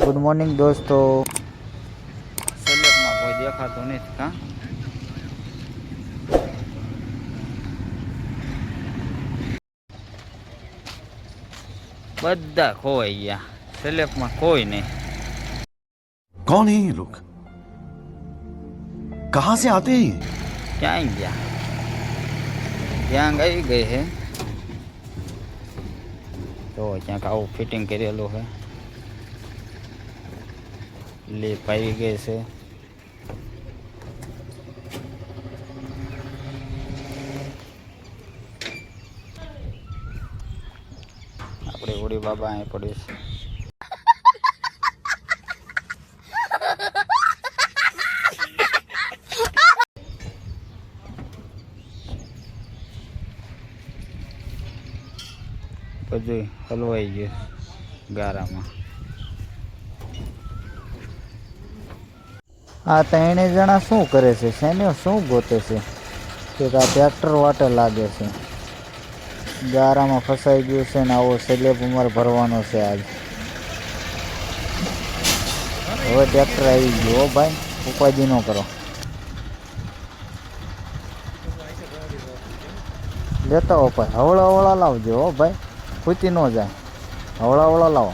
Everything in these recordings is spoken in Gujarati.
ગુડ મોર્નિંગ દોસ્તો. સલેબમાં કોઈ દેખાતું નથી કા? બધા ખોવાઈ ગયા, સલેબમાં કોઈ નહીં. कौन है ये लोग? कहां से आते हैं? ક્યાંય ગયા? ત્યાં આવી ગઈ છે તો ક્યાંક આવું ફિટિંગ કરેલું છે. લીપ આવી ગઈ છે. આપણે ઉડી બાબા અહીં પડી છે. બધું હલવાઈ ગયું ગારામાં. આ ત્રણે જણા શું કરે છે? શેને શું ગોતે છે? કે આ ટ્રેક્ટર વાટે લાગે છે. ગારામાં ફસાઈ ગયું છે ને આવો સલેબ ઉમર ભરવાનો છે આજ. હવે ટ્રેક્ટર આવી ગયું. હો ભાઈ, ઉપાધિ ન કરો. લેતા હો ભાઈ, હવળા હવળા લાવજો. હો ભાઈ, ખૂતી ન જાય. હવળા હવળા લાવો.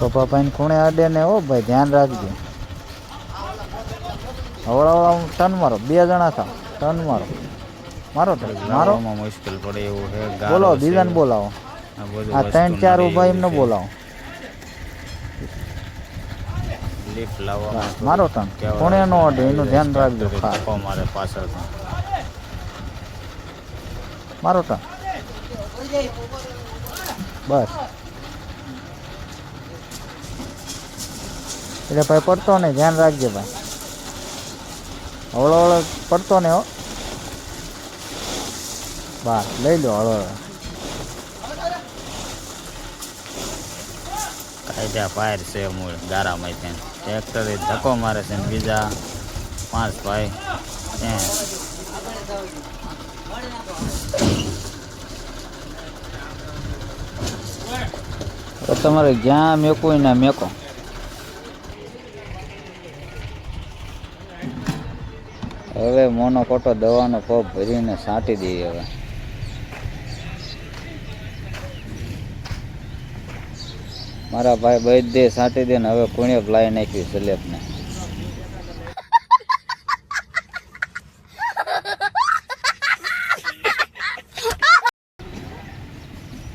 પપ્પા ભાઈને ખૂણે અડે ને. હો ભાઈ, ધ્યાન રાખજો. હવળા હવળા ટન મારો. 2 જણા થાવ, ટન મારો. મારો મારો મુશ્કેલ પડે એવું છે. બોલો, બીજાને બોલાવો. આ 3-4 ઉભા એમને બોલાવો. લિફ્ટ લાવો. મારો ટન કોણે નો અડે એનું ધ્યાન રાખજો. મારે પાછળ મારો ટન. બસ એટલે ભાઈ પડતો ને, ધ્યાન રાખજે ભાઈ. હવળો હવળો પડતો ને. હો બસ લઈ લો હળો. કાયદા ફાયર છે મૂળ ગારામાં. ત્યાં ટ્રેક્ટર ધક્કો મારે છે ને બીજા 5 ભાઈ તો તમારે જ્યાં મેકવું ને મેકો. હવે મોનો કોટો દવાનો કોપ ભરીને છાંટી દઈએ. હવે મારા ભાઈ બધે છાંટી દે ને. હવે પુણ્ય લાઈ નાખ્યું સલેબને.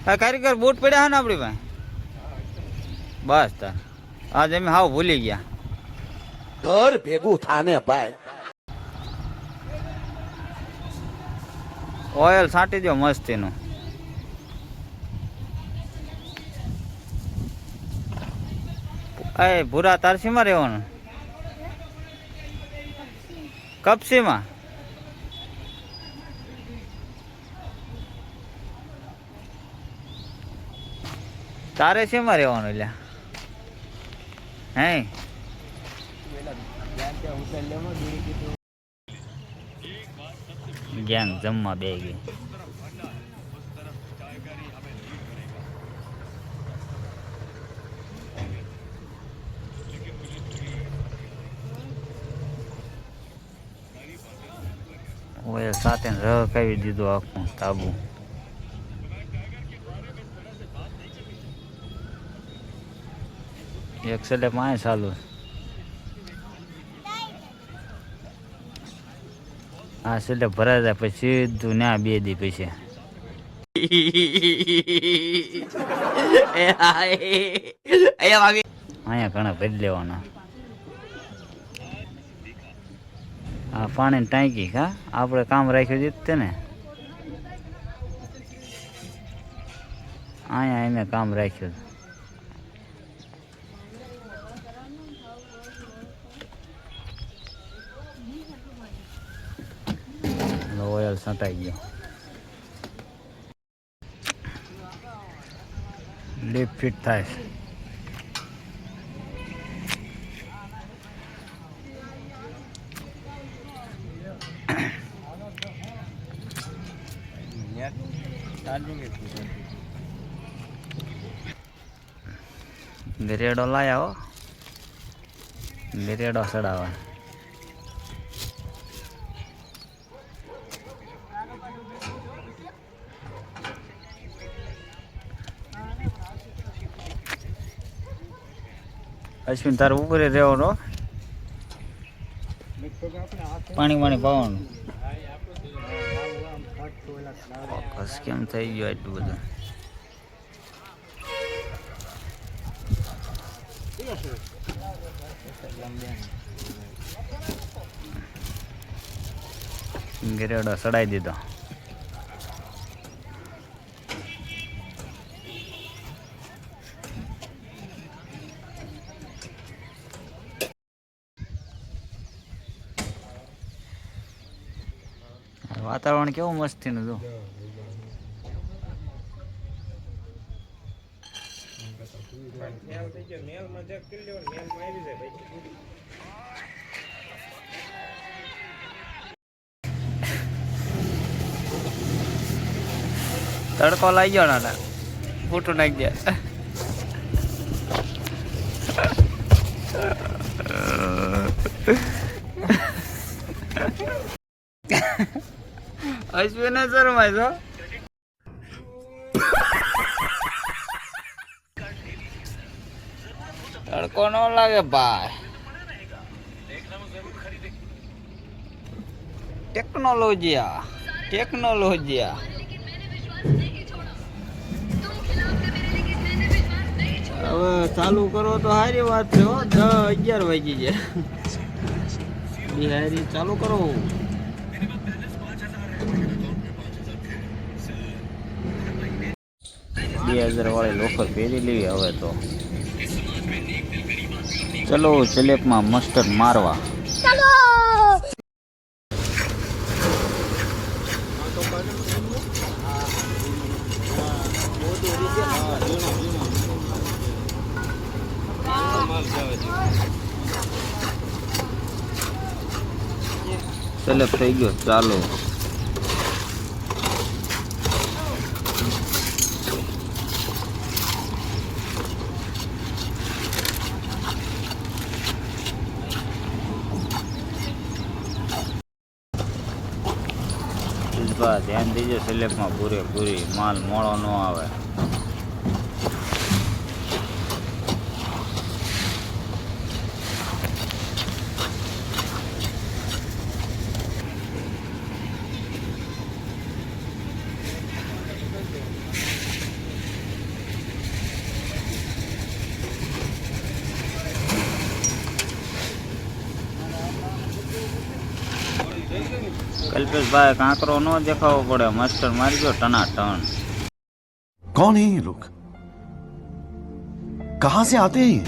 આ કારીગર બૂટ પડ્યા છે ને આપણી ભાઈ. બસ તાર આજ અમે હાવ ભૂલી ગયા. घर भेगू थाने भाई. ઓઇલ છાંટી દો મસ્તીનું. એ ભૂરા તારસીમાં રહેવાનું. કપસીમાં તારે શેમાં રહેવાનું? એટલે હે ગેંગ જમવા બે ગઈ. ઓઇલ સાથે રકાવી દીધું આખું તાબુ. એક સલે 5 ચાલુ. આ સલે ભરાઈ જાય પછી સીધું ના 2 દી પછી. અહીંયા ઘણા ભરી લેવાના. આ પાણીની ટાંકી કા આપણે કામ રાખ્યું જીતતે ને. અહીંયા એને કામ રાખ્યું. ઓઇલ છંટાઈ ગયો. લીપ ફિટ થાય. ચાર્જિંગ ગરેડો લાયા હો, ગરેડો ચડાવવા. અશ્વિન તારે ઉપર રહેવાનો, પાણી પાણી પાવાનું. ફોકસ કેમ થઈ ગયો એટલું બધું? ગરેડો ચડાવી દીધો. વાતાવરણ કેવું મસ્તીનું જો. તડકો લાગી ગયો ના ફોટો નાખી દે. અશ્વિન શર્મા છો. તડકો ન લાગે ભાઈ. ટેકનોલોજીયા ટેકનોલોજીયા. હવે ચાલુ કરો તો સારી વાત છે. 10-11 વાગી જાય. બિહારી ચાલુ કરો. 2000 વાળી લોફર પહેરી લેવી હવે તો. ચલો સ્લેબમાં મસ્ટર્ડ મારવા. સ્લેબ થઈ ગયો ચાલો. ધ્યાન દીજો સ્લેબમાં પૂરેપૂરી માલ મોળો ન આવે. કલ્પેશભાઈ કાંકરો ન દેખાવો પડે. માસ્ટર મારી ગયો ટનાટન. कौन है ये लोग? कहां से आते हैं?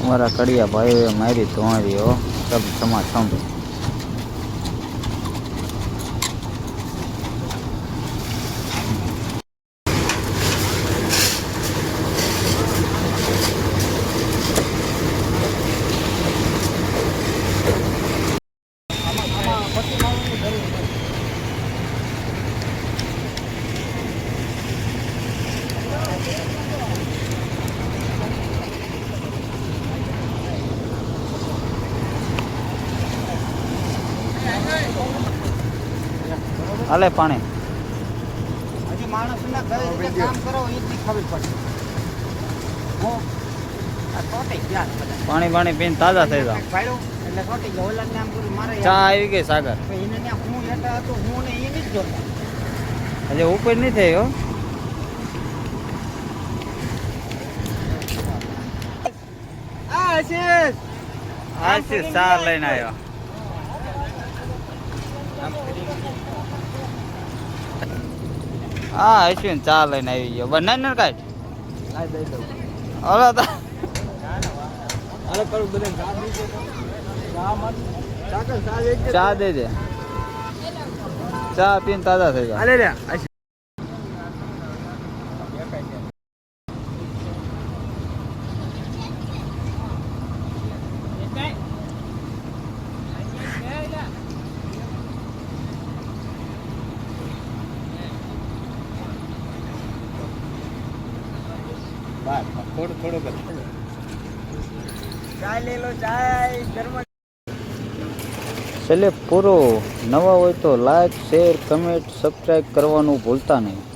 हमारा कड़िया भाई मारी तुम्हारी हो सब समाचार. હાલે પાણી. હજી માણસના ઘરે જે કામ કરો એ જ ખબર પડે. હો આ ટોટી ગયા બધા. પાણી પાણી પીને તાજા થઈ જાવ. ફાડ્યો એટલે ટોટી ગયા. ઓલા નામ પૂરું મારે ચા આવી ગઈ સાગર. એને ત્યાં હું લેતા હતો હું ને એ જ જોતા. હજી ઉપર નહીં થઈ હો. આશીષ ચા લઈને આવ્યો. હા અશ્વિન ચા લઈને આવી ગયો. બનાવી ને કાઢ. હાલો તા ચા દે દે ચા પીને તાજા થઈ જાય છેલ્લે પૂરો નવા હોય તો લાઈક શેર કમેન્ટ સબસ્ક્રાઈબ કરવાનું ભૂલતા નહીં.